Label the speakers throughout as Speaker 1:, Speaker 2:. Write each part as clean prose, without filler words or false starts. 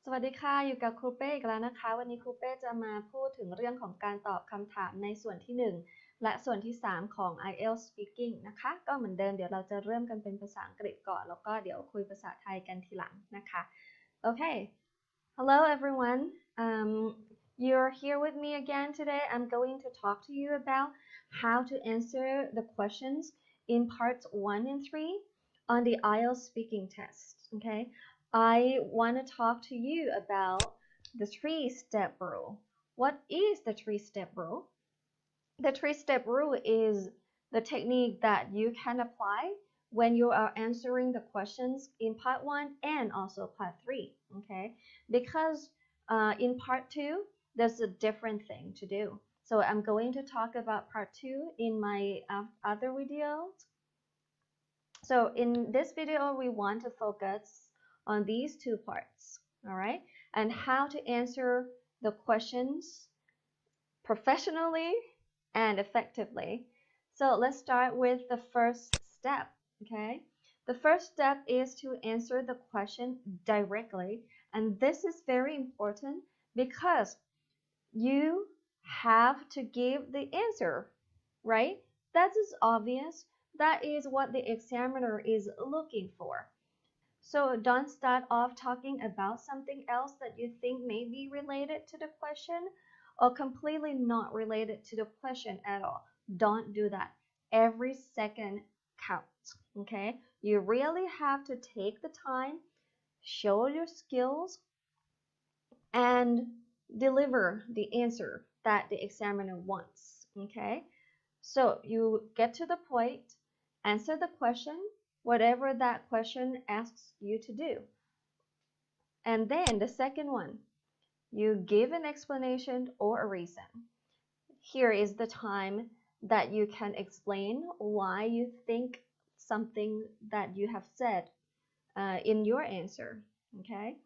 Speaker 1: สวัสดีค่ะอยู่กับครูเป้อีกแล้วนะคะวันนี้ครูเป้จะมาพูดถึงเรื่องของการตอบคำถามในส่วนที่ 1 และส่วนที่ 3 ของ IELTS Speaking นะคะก็เหมือนเดิมเดี๋ยวเราจะเริ่มกันเป็นภาษาอังกฤษก่อนแล้วก็เดี๋ยวคุยภาษาไทยกันทีหลังนะคะ Okay hello everyone you're here with me again today I'm going to talk to you about how to answer the questions in parts 1 and 3 on the IELTS speaking test okay I want to talk to you about the 3-step rule. What is the 3-step rule? The 3-step rule is the technique that you can apply when you are answering the questions in part 1 and also part 3. Okay, because in part 2 there's a different thing to do. So I'm going to talk about part 2 in my other videos. So in this video we want to focus on these 2 parts, all right, and how to answer the questions professionally and effectively. So let's start with the first step, okay? The first step is to answer the question directly, and this is very important because you have to give the answer, right? That is obvious. That is what the examiner is looking for. So don't start off talking about something else that you think may be related to the question or completely not related to the question at all. Don't do that. Every second counts, okay? You really have to take the time, show your skills, and deliver the answer that the examiner wants, okay? So you get to the point, answer the question, whatever that question asks you to do. And then the second one, you give an explanation or a reason. Here is the time that you can explain why you think something that you have said in your answer, okay?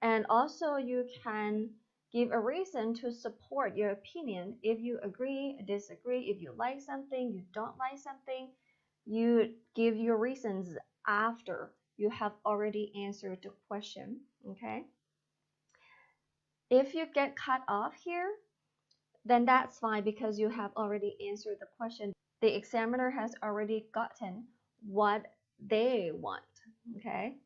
Speaker 1: And also you can give a reason to support your opinion. If you agree, disagree, if you like something, you don't like something, you give your reasons after you have already answered the question, okay? If you get cut off here, then that's fine because you have already answered the question. The examiner has already gotten what they want, okay?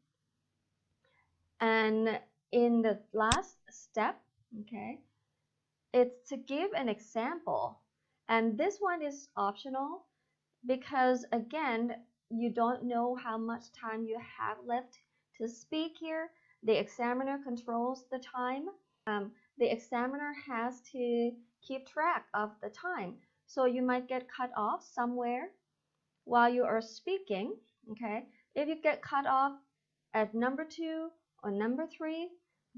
Speaker 1: And in the last step, okay, it's to give an example. And this one is optional because again, you don't know how much time you have left to speak here. The examiner controls the time. The examiner has to keep track of the time. So you might get cut off somewhere while you are speaking, okay? If you get cut off at number 2 or number 3,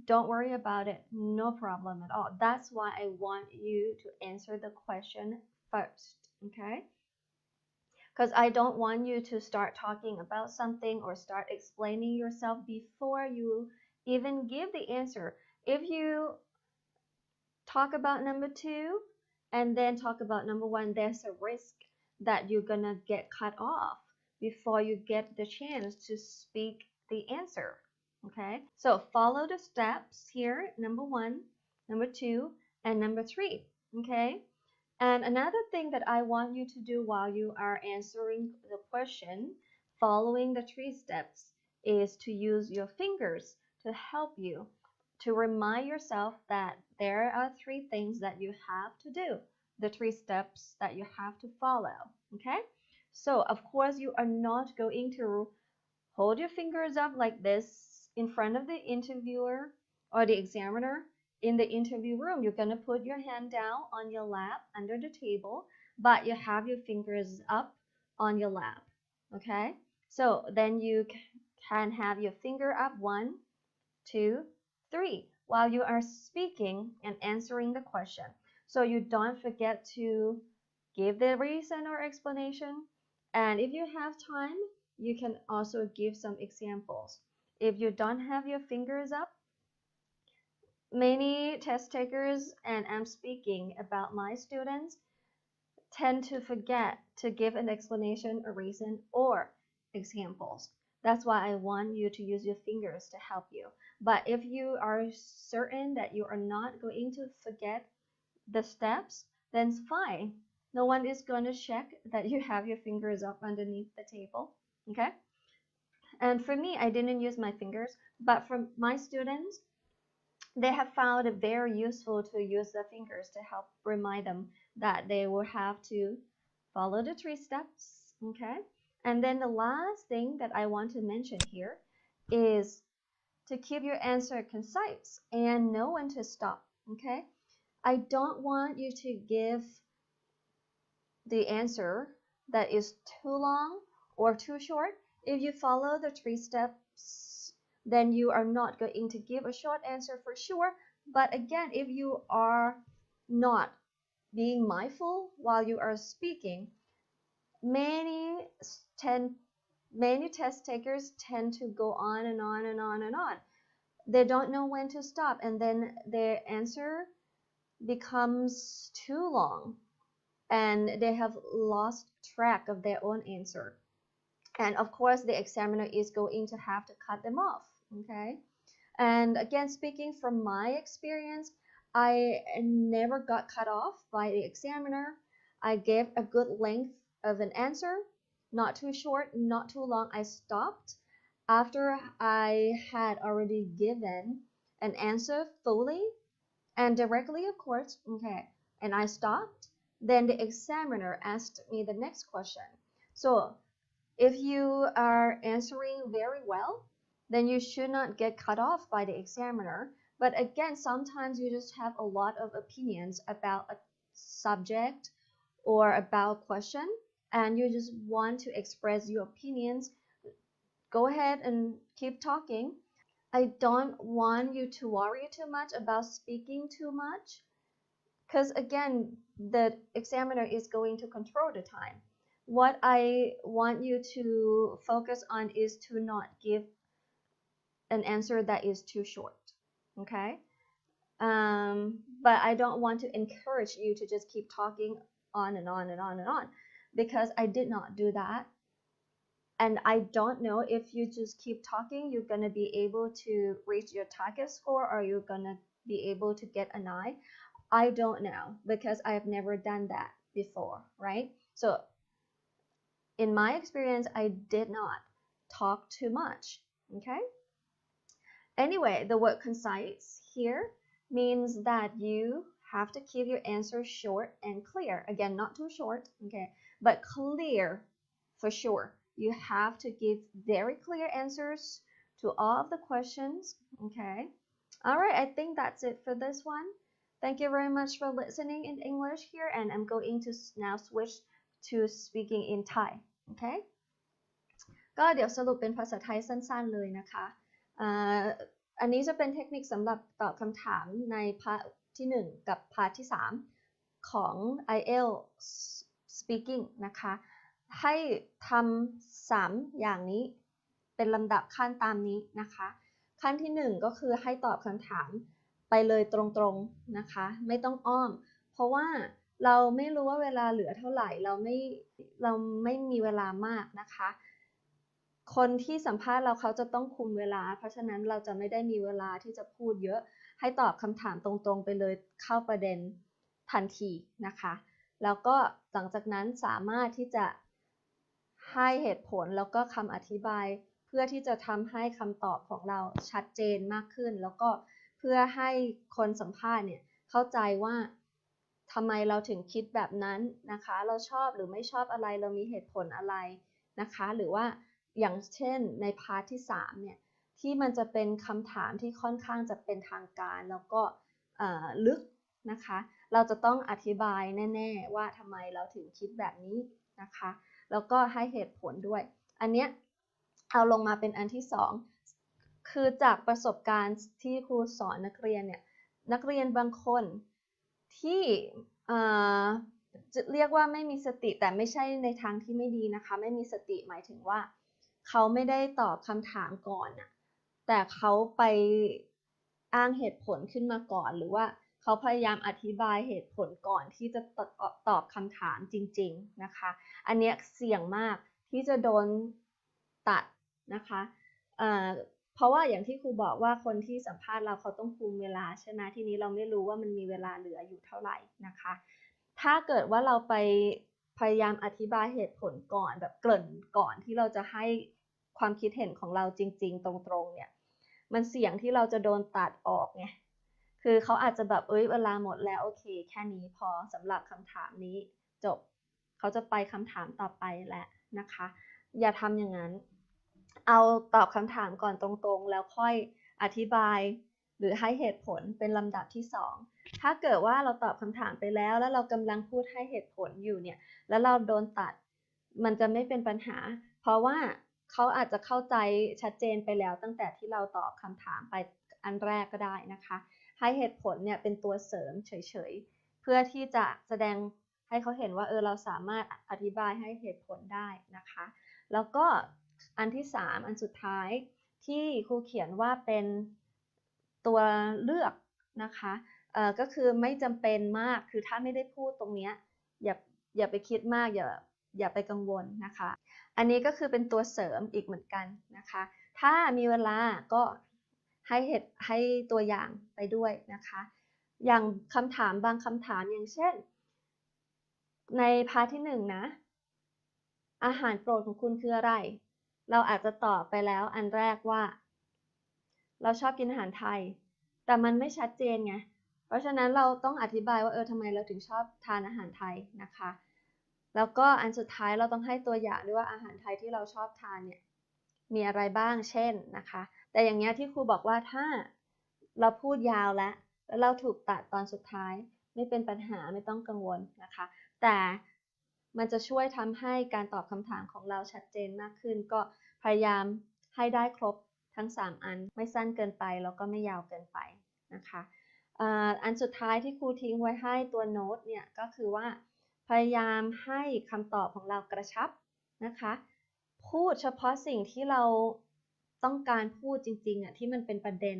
Speaker 1: don't worry about it. No problem at all. That's why I want you to answer the question first, okay? Because I don't want you to start talking about something or start explaining yourself before you even give the answer. If you talk about number 2 and then talk about number 1, there's a risk that you're gonna get cut off before you get the chance to speak the answer, okay? So follow the steps here, number 1, number 2, and number 3, okay? And another thing that I want you to do while you are answering the question, following the 3 steps, is to use your fingers to help you, to remind yourself that there are 3 things that you have to do, the 3 steps that you have to follow, okay? So, of course, you are not going to hold your fingers up like this in front of the interviewer or the examiner. In the interview room, you're going to put your hand down on your lap under the table, but you have your fingers up on your lap, okay? So then you can have your finger up 1, 2, 3 while you are speaking and answering the question. So you don't forget to give the reason or explanation. And if you have time, you can also give some examples. If you don't have your fingers up, many test takers, and I'm speaking about my students, tend to forget to give an explanation, a reason, or examples. That's why I want you to use your fingers to help you. But if you are certain that you are not going to forget the steps, then it's fine. No one is going to check that you have your fingers up underneath the table. Okay? And for me, I didn't use my fingers, but for my students, they have found it very useful to use the fingers to help remind them that they will have to follow the 3 steps. Okay? And then the last thing that I want to mention here is to keep your answer concise and know when to stop. Okay? I don't want you to give the answer that is too long or too short. If you follow the 3 steps, then you are not going to give a short answer for sure. But again, if you are not being mindful while you are speaking, many test takers tend to go on and on and on and on. They don't know when to stop, and then their answer becomes too long, and they have lost track of their own answer. And of course, the examiner is going to have to cut them off. Okay? And again, speaking from my experience, I never got cut off by the examiner. I gave a good length of an answer, not too short, not too long. I stopped after I had already given an answer fully and directly, of course. Okay, and I stopped. Then the examiner asked me the next question. So if you are answering very well, then you should not get cut off by the examiner. But again, sometimes you just have a lot of opinions about a subject or about a question, and you just want to express your opinions. Go ahead and keep talking. I don't want you to worry too much about speaking too much, because again, the examiner is going to control the time. What I want you to focus on is to not give an answer that is too short. Okay? But I don't want to encourage you to just keep talking on and on and on and on, because I did not do that. And I don't know if you just keep talking, you're going to be able to reach your target score, or you're going to be able to get an I. I don't know, because I have never done that before, right? So in my experience, I did not talk too much. Okay? Anyway, the word concise here means that you have to keep your answer short and clear. Again, not too short, okay, but clear for sure. You have to give very clear answers to all of the questions. Okay? All right, I think that's it for this one. Thank you very much for listening in English here, and I'm going to now switch to speaking in Thai. Okay? ก็เดี๋ยวสรุปเป็นภาษาไทยสั้นๆเลยนะคะอันนี้จะเป็นเทคนิคสำหรับตอบคำถามในพาร์ทที่1กับพาร์ทที่3ของ IELTS Speaking นะคะให้ทำ3อย่างนี้เป็นลำดับขั้นตามนี้นะคะขั้นที่1ก็คือให้ตอบคำถามไปเลยตรงๆนะคะไม่ต้องอ้อมเพราะว่าเราไม่รู้ว่าเวลาเหลือเท่าไหร่เราไม่มีเวลามากนะคะคนที่สัมภาษณ์เราเขาจะต้องคุมเวลาเพราะฉะนั้นเราจะไม่ได้มีเวลาที่จะพูดเยอะให้ตอบคำถามตรงๆไปเลยเข้าประเด็นทันทีนะคะแล้วก็หลังจากนั้นสามารถที่จะให้เหตุผลแล้วก็คำอธิบายเพื่อที่จะทำให้คำตอบของเราชัดเจนมากขึ้นแล้วก็เพื่อให้คนสัมภาษณ์เนี่ยเข้าใจว่าทำไมเราถึงคิดแบบนั้นนะคะเราชอบหรือไม่ชอบอะไรเรามีเหตุผลอะไรนะคะหรือว่าอย่างเช่นในพาร์ทที่3เนี่ยที่มันจะเป็นคำถามที่ค่อนข้างจะเป็นทางการแล้วก็ลึกนะคะเราจะต้องอธิบายแน่ๆว่าทำไมเราถึงคิดแบบนี้นะคะแล้วก็ให้เหตุผลด้วยอันเนี้ยเอาลงมาเป็นอันที่2คือจากประสบการณ์ที่ครูสอนนักเรียนเนี่ยนักเรียนบางคนที่จะเรียกว่าไม่มีสติแต่ไม่ใช่ในทางที่ไม่ดีนะคะไม่มีสติหมายถึงว่าเขาไม่ได้ตอบคำถามก่อนนะแต่เขาไปอ้างเหตุผลขึ้นมาก่อนหรือว่าเขาพยายามอธิบายเหตุผลก่อนที่จะตอบคำถามจริงๆนะคะอันนี้เสี่ยงมากที่จะโดนตัด นะคะเพราะว่าอย่างที่ครูบอกว่าคนที่สัมภาษณ์เราเขาต้องคุมเวลาใช่ไหมทีนี้เราไม่รู้ว่ามันมีเวลาเหลืออยู่เท่าไหร่นะคะถ้าเกิดว่าเราไปพยายามอธิบายเหตุผลก่อนแบบเกริ่นก่อนที่เราจะให้ความคิดเห็นของเราจริงๆตรงๆเนี่ยมันเสี่ยงที่เราจะโดนตัดออกไงคือเขาอาจจะแบบเวลาหมดแล้วโอเคแค่นี้พอสำหรับคำถามนี้จบเขาจะไปคำถามต่อไปแล้วนะคะอย่าทำอย่างนั้นเอาตอบคำถามก่อนตรงๆแล้วค่อยอธิบายหรือให้เหตุผลเป็นลำดับที่2ถ้าเกิดว่าเราตอบคำถามไปแล้วเรากำลังพูดให้เหตุผลอยู่เนี่ยแล้วเราโดนตัดมันจะไม่เป็นปัญหาเพราะว่าเขาอาจจะเข้าใจชัดเจนไปแล้วตั้งแต่ที่เราตอบคำถามไปอันแรกก็ได้นะคะให้เหตุผลเนี่ยเป็นตัวเสริมเฉยๆเพื่อที่จะแสดงให้เขาเห็นว่าเราสามารถอธิบายให้เหตุผลได้นะคะแล้วก็อันที่3อันสุดท้ายที่ครูเขียนว่าเป็นตัวเลือกนะคะก็คือไม่จำเป็นมากคือถ้าไม่ได้พูดตรงนี้อย่าไปคิดมากอย่าไปกังวลนะคะอันนี้ก็คือเป็นตัวเสริมอีกเหมือนกันนะคะถ้ามีเวลาก็ให้ตัวอย่างไปด้วยนะคะอย่างคำถามบางคำถามอย่างเช่นในพาร์ทที่1นะอาหารโปรดของคุณคืออะไรเราอาจจะตอบไปแล้วอันแรกว่าเราชอบกินอาหารไทยแต่มันไม่ชัดเจนไงเพราะฉะนั้นเราต้องอธิบายว่าทำไมเราถึงชอบทานอาหารไทยนะคะแล้วก็อันสุดท้ายเราต้องให้ตัวอย่างด้วยว่าอาหารไทยที่เราชอบทานเนี่ยมีอะไรบ้างเช่นนะคะแต่อย่างเงี้ยที่ครูบอกว่าถ้าเราพูดยาวแล้วเราถูกตัดตอนสุดท้ายไม่เป็นปัญหาไม่ต้องกังวลนะคะแต่มันจะช่วยทำให้การตอบคำถามของเราชัดเจนมากขึ้นก็พยายามให้ได้ครบทั้ง3อันไม่สั้นเกินไปแล้วก็ไม่ยาวเกินไปนะคะอันสุดท้ายที่ครูทิ้งไว้ให้ตัวโน้ตเนี่ยก็คือว่าพยายามให้คำตอบของเรากระชับนะคะพูดเฉพาะสิ่งที่เราต้องการพูดจริงๆที่มันเป็นประเด็น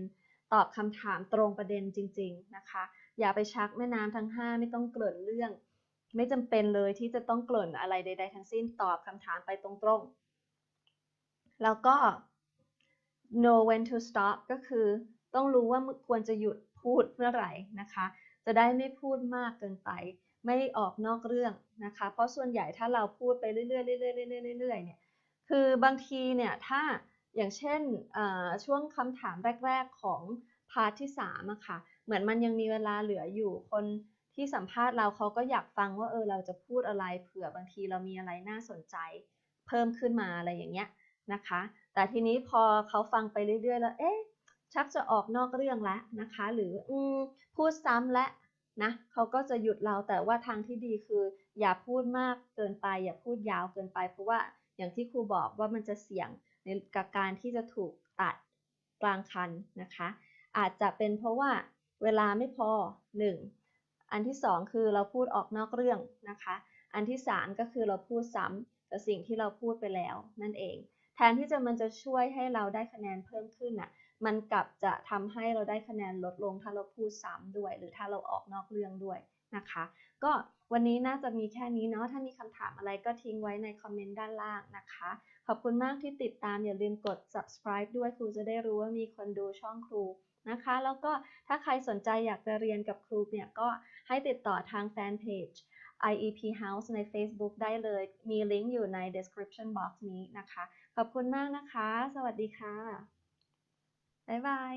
Speaker 1: ตอบคำถามตรงประเด็นจริงๆนะคะอย่าไปชักแม่น้ำทั้ง5ไม่ต้องเกริ่นเรื่องไม่จำเป็นเลยที่จะต้องเกริ่นอะไรใดๆทั้งสิ้นตอบคำถามไปตรงๆแล้วก็ know when to stop ก็คือต้องรู้ว่าควรจะหยุดพูดเมื่อไหร่นะคะจะได้ไม่พูดมากเกินไปไม่ออกนอกเรื่องนะคะเพราะส่วนใหญ่ถ้าเราพูดไปเรื่อยๆเรื่อยๆเรื่อยๆเนี่ยคือบางทีเนี่ยถ้าอย่างเช่นช่วงคำถามแรกๆของพาร์ทที่3อะค่ะเหมือนมันยังมีเวลาเหลืออยู่คนที่สัมภาษณ์เราเขาก็อยากฟังว่าเราจะพูดอะไรเผื่อบางทีเรามีอะไรน่าสนใจเพิ่มขึ้นมาอะไรอย่างเงี้ยนะคะแต่ทีนี้พอเขาฟังไปเรื่อยๆแล้วชักจะออกนอกเรื่องแล้วนะคะหรือพูดซ้ำและนะเขาก็จะหยุดเราแต่ว่าทางที่ดีคืออย่าพูดมากเกินไปอย่าพูดยาวเกินไปเพราะว่าอย่างที่ครูบอกว่ามันจะเสี่ยงในการที่จะถูกตัดกลางคันนะคะอาจจะเป็นเพราะว่าเวลาไม่พอ1อันที่2คือเราพูดออกนอกเรื่องนะคะอันที่3ก็คือเราพูดซ้ำกับสิ่งที่เราพูดไปแล้วนั่นเองแทนที่มันจะช่วยให้เราได้คะแนนเพิ่มขึ้นมันกลับจะทำให้เราได้คะแนนลดลงถ้าเราพูดซ้ำด้วยหรือถ้าเราออกนอกเรื่องด้วยนะคะก็วันนี้น่าจะมีแค่นี้เนาะถ้ามีคำถามอะไรก็ทิ้งไว้ในคอมเมนต์ด้านล่างนะคะขอบคุณมากที่ติดตามอย่าลืมกด subscribe ด้วยครูจะได้รู้ว่ามีคนดูช่องครูนะคะแล้วก็ถ้าใครสนใจอยากจะเรียนกับครูเนี่ยก็ให้ติดต่อทางแฟนเพจIEP House ใน Facebook ได้เลยมีลิงก์อยู่ใน description box นี้นะคะขอบคุณมากนะคะสวัสดีค่ะบ๊ายบาย